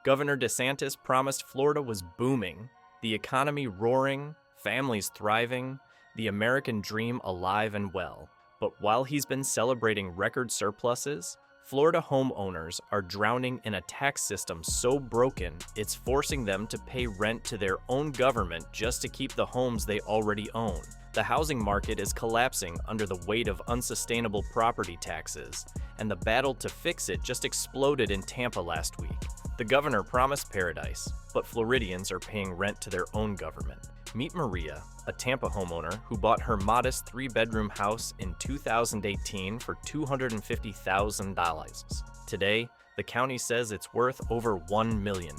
Governor DeSantis promised Florida was booming, the economy roaring, families thriving, the American dream alive and well. But while he's been celebrating record surpluses, Florida homeowners are drowning in a tax system so broken it's forcing them to pay rent to their own government just to keep the homes they already own. The housing market is collapsing under the weight of unsustainable property taxes, and the battle to fix it just exploded in Tampa last week. The governor promised paradise, but Floridians are paying rent to their own government. Meet Maria, a Tampa homeowner who bought her modest 3-bedroom house in 2018 for $250,000. Today, the county says it's worth over $1 million.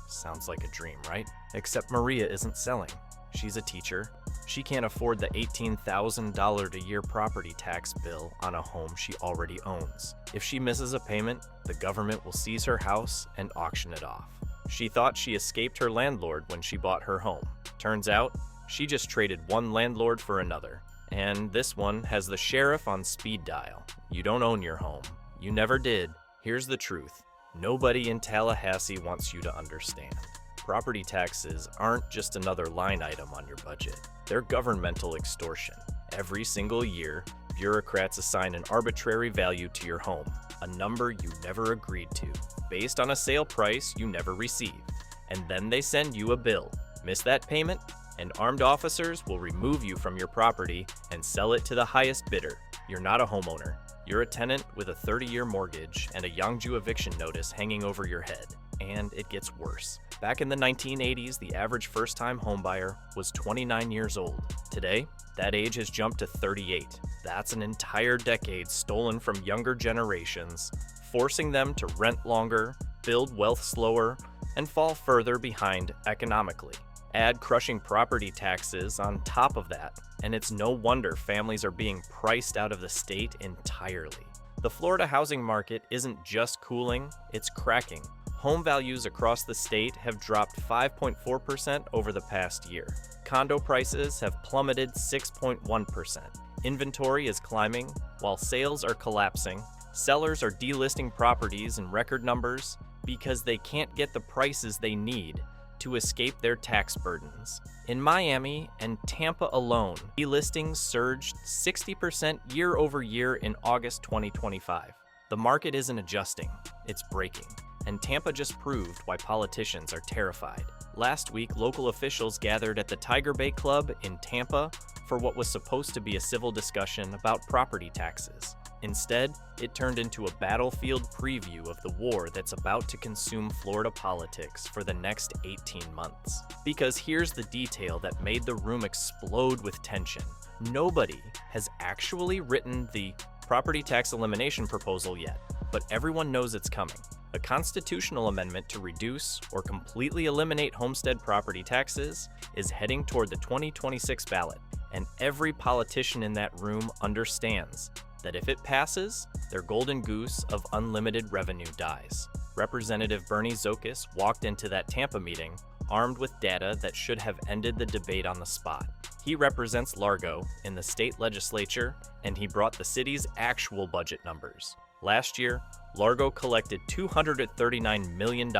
Sounds like a dream, right? Except Maria isn't selling. She's a teacher. She can't afford the $18,000 a year property tax bill on a home she already owns. If she misses a payment, the government will seize her house and auction it off. She thought she escaped her landlord when she bought her home. Turns out, she just traded one landlord for another. And this one has the sheriff on speed dial. You don't own your home. You never did. Here's the truth. Nobody in Tallahassee wants you to understand. Property taxes aren't just another line item on your budget. They're governmental extortion. Every single year, bureaucrats assign an arbitrary value to your home, a number you never agreed to, based on a sale price you never received. And then they send you a bill. Miss that payment, and armed officers will remove you from your property and sell it to the highest bidder. You're not a homeowner. You're a tenant with a 30-year mortgage and a Yangju eviction notice hanging over your head. And it gets worse. Back in the 1980s, the average first-time homebuyer was 29 years old. Today, that age has jumped to 38. That's an entire decade stolen from younger generations, forcing them to rent longer, build wealth slower, and fall further behind economically. Add crushing property taxes on top of that, and it's no wonder families are being priced out of the state entirely. The Florida housing market isn't just cooling, it's cracking. Home values across the state have dropped 5.4% over the past year. Condo prices have plummeted 6.1%. Inventory is climbing, while sales are collapsing. Sellers are delisting properties in record numbers because they can't get the prices they need to escape their tax burdens. In Miami and Tampa alone, delistings surged 60% year over year in August 2025. The market isn't adjusting, it's breaking. And Tampa just proved why politicians are terrified. Last week, local officials gathered at the Tiger Bay Club in Tampa for what was supposed to be a civil discussion about property taxes. Instead, it turned into a battlefield preview of the war that's about to consume Florida politics for the next 18 months. Because here's the detail that made the room explode with tension. Nobody has actually written the property tax elimination proposal yet, but everyone knows it's coming. A constitutional amendment to reduce or completely eliminate homestead property taxes is heading toward the 2026 ballot, and every politician in that room understands that if it passes, their golden goose of unlimited revenue dies. Representative Bernie Zokis walked into that Tampa meeting armed with data that should have ended the debate on the spot. He represents Largo in the state legislature, and he brought the city's actual budget numbers. Last year, Largo collected $239 million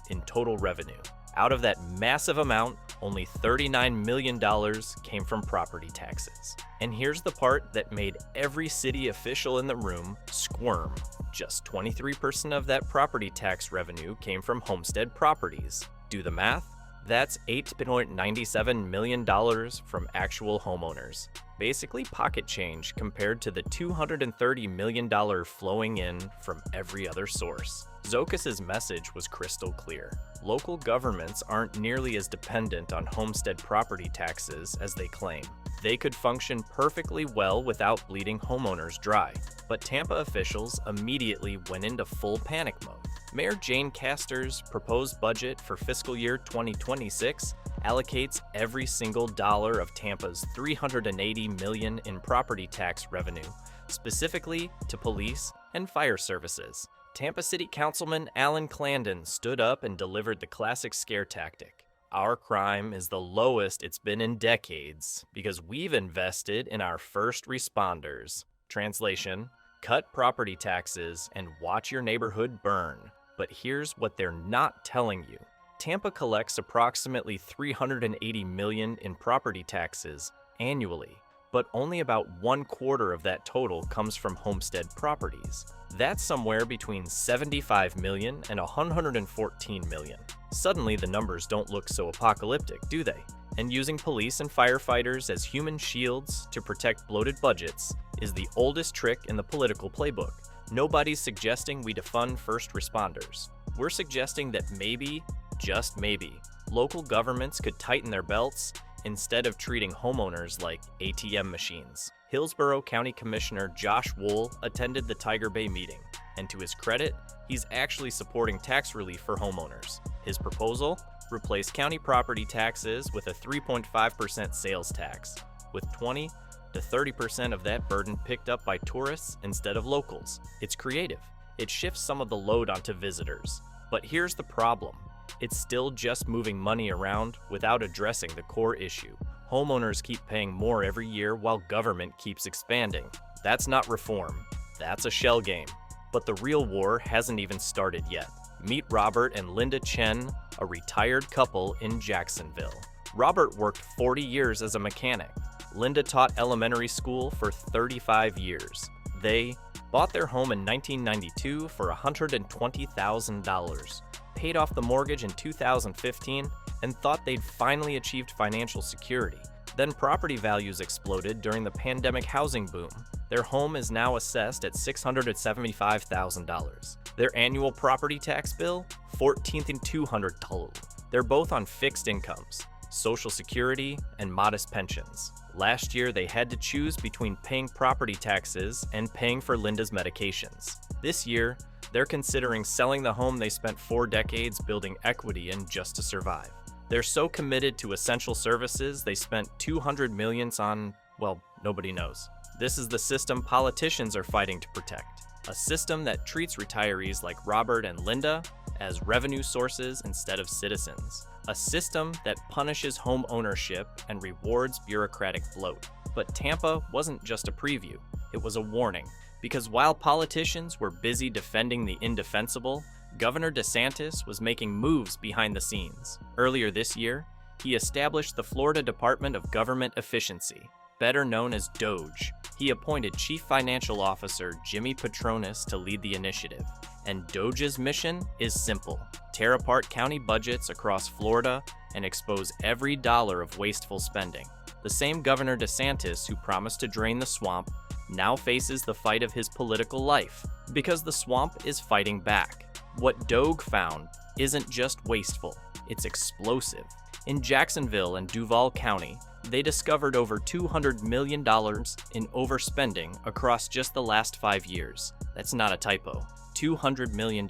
in total revenue. Out of that massive amount, only $39 million came from property taxes. And here's the part that made every city official in the room squirm. Just 23% of that property tax revenue came from homestead properties. Do the math? That's $8.97 million from actual homeowners. Basically pocket change compared to the $230 million flowing in from every other source. Zokis' message was crystal clear. Local governments aren't nearly as dependent on homestead property taxes as they claim. They could function perfectly well without bleeding homeowners dry. But Tampa officials immediately went into full panic mode. Mayor Jane Castor's proposed budget for fiscal year 2026 allocates every single dollar of Tampa's $380 million in property tax revenue, specifically to police and fire services. Tampa City Councilman Alan Clandon stood up and delivered the classic scare tactic. Our crime is the lowest it's been in decades because we've invested in our first responders. Translation: cut property taxes and watch your neighborhood burn. But here's what they're not telling you. Tampa collects approximately $380 million in property taxes annually, but only about 1/4 of that total comes from homestead properties. That's somewhere between $75 million and $114 million. Suddenly, the numbers don't look so apocalyptic, do they? And using police and firefighters as human shields to protect bloated budgets is the oldest trick in the political playbook. Nobody's suggesting we defund first responders. We're suggesting that maybe, just maybe, local governments could tighten their belts instead of treating homeowners like ATM machines. Hillsborough County Commissioner Josh Wool attended the Tiger Bay meeting, and to his credit, he's actually supporting tax relief for homeowners. His proposal? Replace county property taxes with a 3.5% sales tax, with 20 to 30% of that burden picked up by tourists instead of locals. It's creative. It shifts some of the load onto visitors. But here's the problem. It's still just moving money around without addressing the core issue. Homeowners keep paying more every year while government keeps expanding. That's not reform. That's a shell game. But the real war hasn't even started yet. Meet Robert and Linda Chen, a retired couple in Jacksonville. Robert worked 40 years as a mechanic. Linda taught elementary school for 35 years. They bought their home in 1992 for $120,000, paid off the mortgage in 2015, and thought they'd finally achieved financial security. Then property values exploded during the pandemic housing boom. Their home is now assessed at $675,000. Their annual property tax bill? $14,200. They're both on fixed incomes, Social Security, and modest pensions. Last year, they had to choose between paying property taxes and paying for Linda's medications. This year, they're considering selling the home they spent 4 decades building equity in just to survive. They're so committed to essential services, they spent $200 million on, well, nobody knows. This is the system politicians are fighting to protect. A system that treats retirees like Robert and Linda as revenue sources instead of citizens. A system that punishes home ownership and rewards bureaucratic bloat. But Tampa wasn't just a preview, it was a warning. Because while politicians were busy defending the indefensible, Governor DeSantis was making moves behind the scenes. Earlier this year, he established the Florida Department of Government Efficiency, better known as DOGE. He appointed Chief Financial Officer Jimmy Patronis to lead the initiative. And DOGE's mission is simple: tear apart county budgets across Florida and expose every dollar of wasteful spending. The same Governor DeSantis who promised to drain the swamp now faces the fight of his political life, because the swamp is fighting back. What DOGE found isn't just wasteful, it's explosive. In Jacksonville and Duval County, they discovered over $200 million in overspending across just the last 5 years. That's not a typo. $200 million.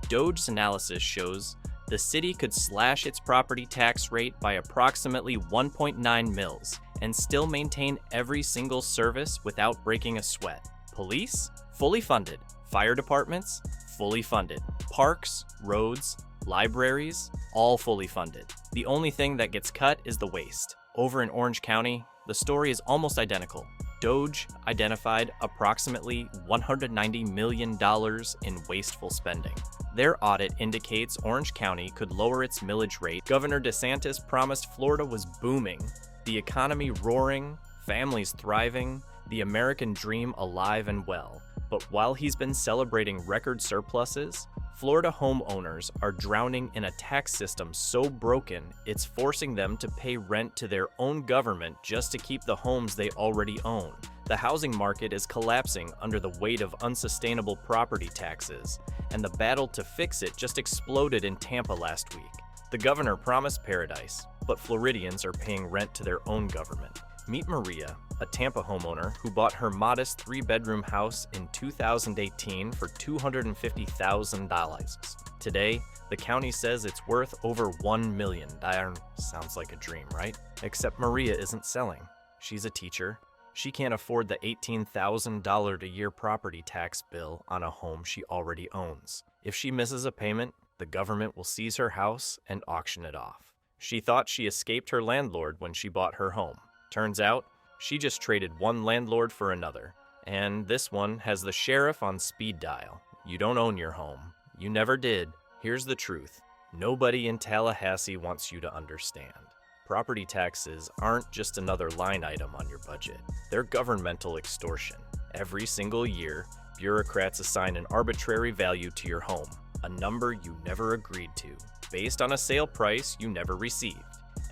DOGE's analysis shows the city could slash its property tax rate by approximately 1.9 mils and still maintain every single service without breaking a sweat. Police? Fully funded. Fire departments? Fully funded. Parks, roads, libraries? All fully funded. The only thing that gets cut is the waste. Over in Orange County, the story is almost identical. DOGE identified approximately $190 million in wasteful spending. Their audit indicates Orange County could lower its millage rate. Governor DeSantis promised Florida was booming, the economy roaring, families thriving, the American dream alive and well. But while he's been celebrating record surpluses, Florida homeowners are drowning in a tax system so broken it's forcing them to pay rent to their own government just to keep the homes they already own. The housing market is collapsing under the weight of unsustainable property taxes, and the battle to fix it just exploded in Tampa last week. The governor promised paradise, but Floridians are paying rent to their own government. Meet Maria, a Tampa homeowner who bought her modest 3-bedroom house in 2018 for $250,000. Today, the county says it's worth over $1 million. Sounds like a dream, right? Except Maria isn't selling. She's a teacher. She can't afford the $18,000 a year property tax bill on a home she already owns. If she misses a payment, the government will seize her house and auction it off. She thought she escaped her landlord when she bought her home. Turns out, she just traded one landlord for another. And this one has the sheriff on speed dial. You don't own your home. You never did. Here's the truth. Nobody in Tallahassee wants you to understand. Property taxes aren't just another line item on your budget. They're governmental extortion. Every single year, bureaucrats assign an arbitrary value to your home, a number you never agreed to, based on a sale price you never received.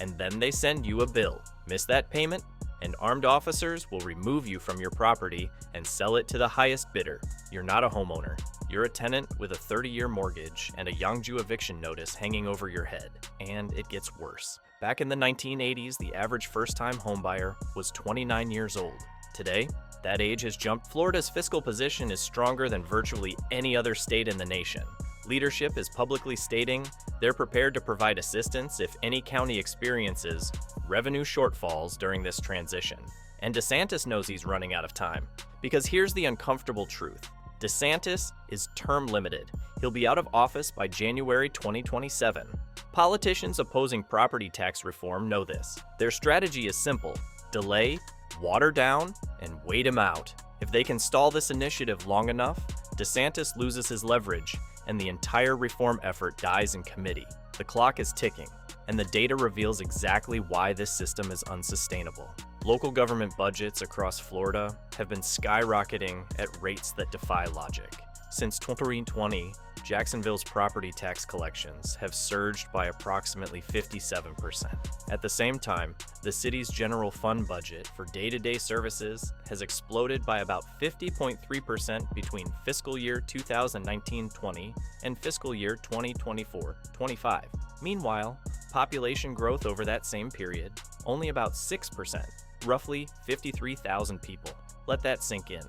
And then they send you a bill. Miss that payment? And armed officers will remove you from your property and sell it to the highest bidder. You're not a homeowner. You're a tenant with a 30-year mortgage and a Yangju eviction notice hanging over your head. And it gets worse. Back in the 1980s, the average first-time homebuyer was 29 years old. Today, that age has jumped. Florida's fiscal position is stronger than virtually any other state in the nation. Leadership is publicly stating they're prepared to provide assistance if any county experiences revenue shortfalls during this transition. And DeSantis knows he's running out of time. Because here's the uncomfortable truth. DeSantis is term limited. He'll be out of office by January 2027. Politicians opposing property tax reform know this. Their strategy is simple: delay, water down, and wait him out. If they can stall this initiative long enough, DeSantis loses his leverage, and the entire reform effort dies in committee. The clock is ticking, and the data reveals exactly why this system is unsustainable. Local government budgets across Florida have been skyrocketing at rates that defy logic. Since 2020, Jacksonville's property tax collections have surged by approximately 57%. At the same time, the city's general fund budget for day-to-day services has exploded by about 50.3% between fiscal year 2019-20 and fiscal year 2024-25. Meanwhile, population growth over that same period, only about 6%, roughly 53,000 people. Let that sink in.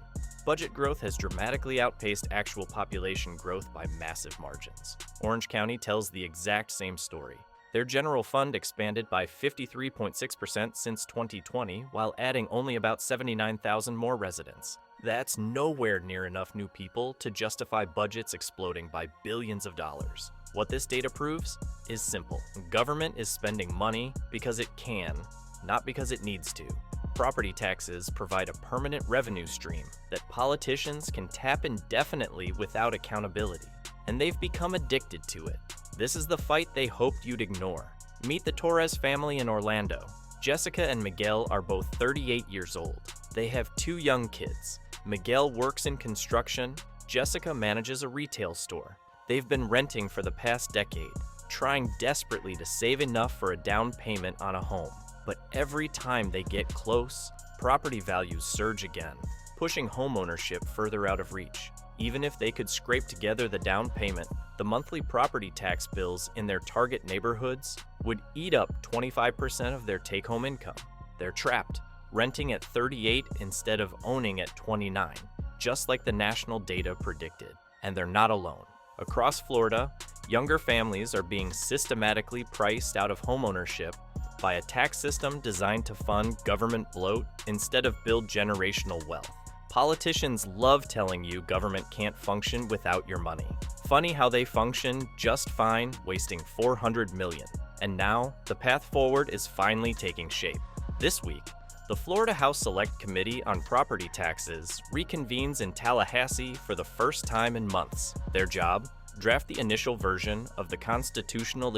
Budget growth has dramatically outpaced actual population growth by massive margins. Orange County tells the exact same story. Their general fund expanded by 53.6% since 2020, while adding only about 79,000 more residents. That's nowhere near enough new people to justify budgets exploding by billions of dollars. What this data proves is simple. Government is spending money because it can, not because it needs to. Property taxes provide a permanent revenue stream that politicians can tap indefinitely without accountability, and they've become addicted to it. This is the fight they hoped you'd ignore. Meet the Torres family in Orlando. Jessica and Miguel are both 38 years old. They have 2 young kids. Miguel works in construction. Jessica manages a retail store. They've been renting for the past decade, trying desperately to save enough for a down payment on a home. But every time they get close, property values surge again, pushing homeownership further out of reach. Even if they could scrape together the down payment, the monthly property tax bills in their target neighborhoods would eat up 25% of their take-home income. They're trapped, renting at 38 instead of owning at 29, just like the national data predicted. And they're not alone. Across Florida, younger families are being systematically priced out of homeownership by a tax system designed to fund government bloat instead of build generational wealth. Politicians love telling you government can't function without your money. Funny how they function just fine, wasting $400 million. And now, the path forward is finally taking shape. This week, the Florida House Select Committee on Property Taxes reconvenes in Tallahassee for the first time in months. Their job? Draft the initial version of the Constitutional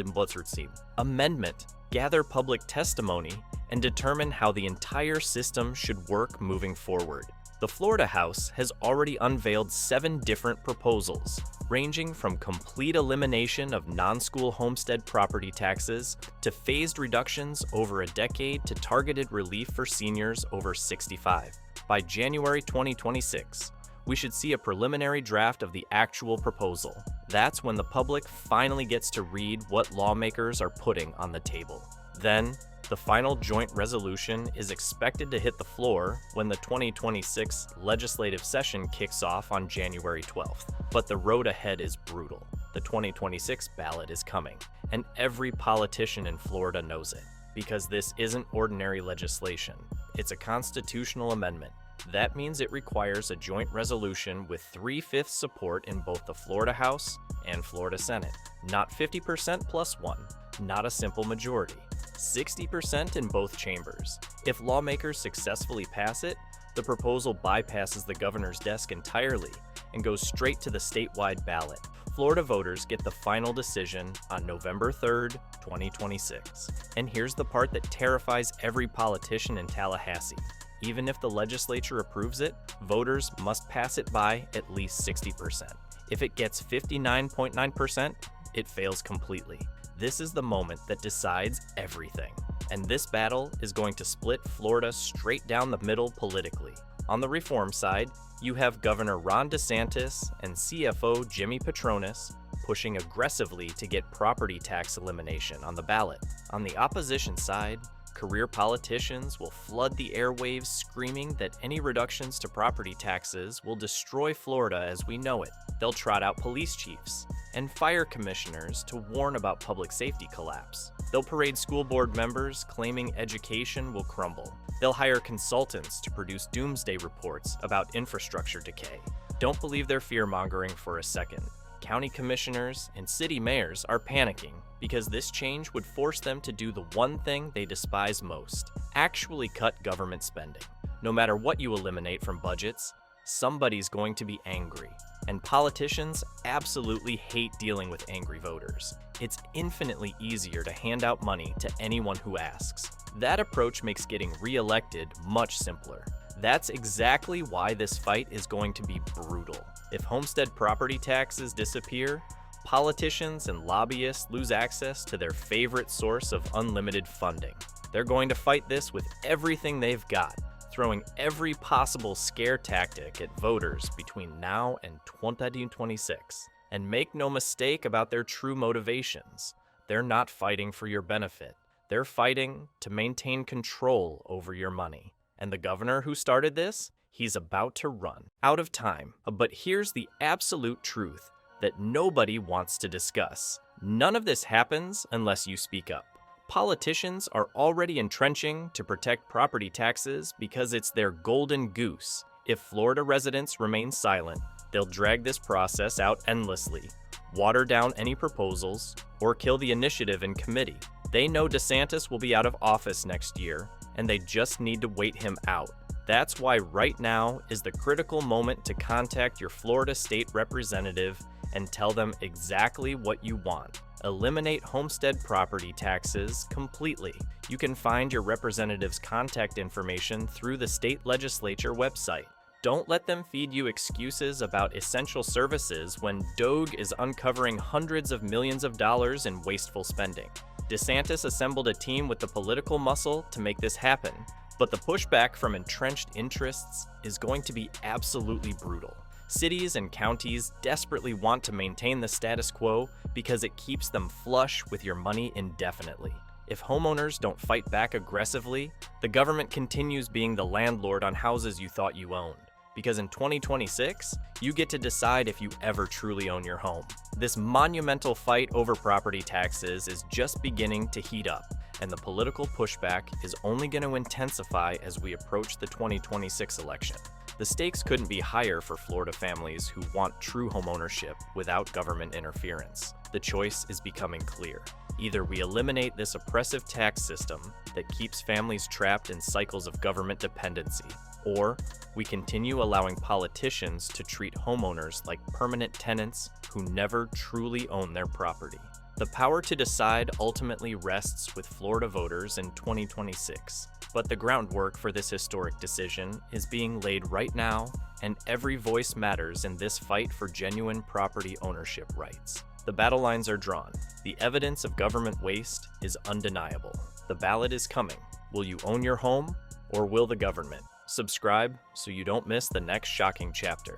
Amendment, gather public testimony, and determine how the entire system should work moving forward. The Florida House has already unveiled 7 different proposals, ranging from complete elimination of non-school homestead property taxes to phased reductions over a decade to targeted relief for seniors over 65. By January 2026, we should see a preliminary draft of the actual proposal. That's when the public finally gets to read what lawmakers are putting on the table. Then, the final joint resolution is expected to hit the floor when the 2026 legislative session kicks off on January 12th. But the road ahead is brutal. The 2026 ballot is coming, and every politician in Florida knows it, because this isn't ordinary legislation. It's a constitutional amendment. That means it requires a joint resolution with 3/5 support in both the Florida House and Florida Senate. Not 50% plus 1, not a simple majority. 60% in both chambers. If lawmakers successfully pass it, the proposal bypasses the governor's desk entirely and goes straight to the statewide ballot. Florida voters get the final decision on November 3rd, 2026. And here's the part that terrifies every politician in Tallahassee. Even if the legislature approves it, voters must pass it by at least 60%. If it gets 59.9%, it fails completely. This is the moment that decides everything. And this battle is going to split Florida straight down the middle politically. On the reform side, you have Governor Ron DeSantis and CFO Jimmy Patronis pushing aggressively to get property tax elimination on the ballot. On the opposition side, career politicians will flood the airwaves screaming that any reductions to property taxes will destroy Florida as we know it. They'll trot out police chiefs and fire commissioners to warn about public safety collapse. They'll parade school board members claiming education will crumble. They'll hire consultants to produce doomsday reports about infrastructure decay. Don't believe their fear-mongering for a second. County commissioners and city mayors are panicking because this change would force them to do the one thing they despise most: actually cut government spending. No matter what you eliminate from budgets, somebody's going to be angry. And politicians absolutely hate dealing with angry voters. It's infinitely easier to hand out money to anyone who asks. That approach makes getting re-elected much simpler. That's exactly why this fight is going to be brutal. If homestead property taxes disappear, politicians and lobbyists lose access to their favorite source of unlimited funding. They're going to fight this with everything they've got, throwing every possible scare tactic at voters between now and 2026. And make no mistake about their true motivations. They're not fighting for your benefit. They're fighting to maintain control over your money. And the governor who started this, he's about to run out of time. But here's the absolute truth that nobody wants to discuss. None of this happens unless you speak up. Politicians are already entrenching to protect property taxes because it's their golden goose. If Florida residents remain silent, they'll drag this process out endlessly, water down any proposals, or kill the initiative in committee. They know DeSantis will be out of office next year, and they just need to wait him out. That's why right now is the critical moment to contact your Florida state representative and tell them exactly what you want. Eliminate homestead property taxes completely. You can find your representative's contact information through the state legislature website. Don't let them feed you excuses about essential services when DOG is uncovering hundreds of millions of dollars in wasteful spending. DeSantis assembled a team with the political muscle to make this happen, but the pushback from entrenched interests is going to be absolutely brutal. Cities and counties desperately want to maintain the status quo because it keeps them flush with your money indefinitely. If homeowners don't fight back aggressively, the government continues being the landlord on houses you thought you owned. Because in 2026, you get to decide if you ever truly own your home. This monumental fight over property taxes is just beginning to heat up, and the political pushback is only going to intensify as we approach the 2026 election. The stakes couldn't be higher for Florida families who want true homeownership without government interference. The choice is becoming clear. Either we eliminate this oppressive tax system that keeps families trapped in cycles of government dependency, or we continue allowing politicians to treat homeowners like permanent tenants who never truly own their property. The power to decide ultimately rests with Florida voters in 2026, but the groundwork for this historic decision is being laid right now, and every voice matters in this fight for genuine property ownership rights. The battle lines are drawn. The evidence of government waste is undeniable. The ballot is coming. Will you own your home, or will the government? Subscribe so you don't miss the next shocking chapter.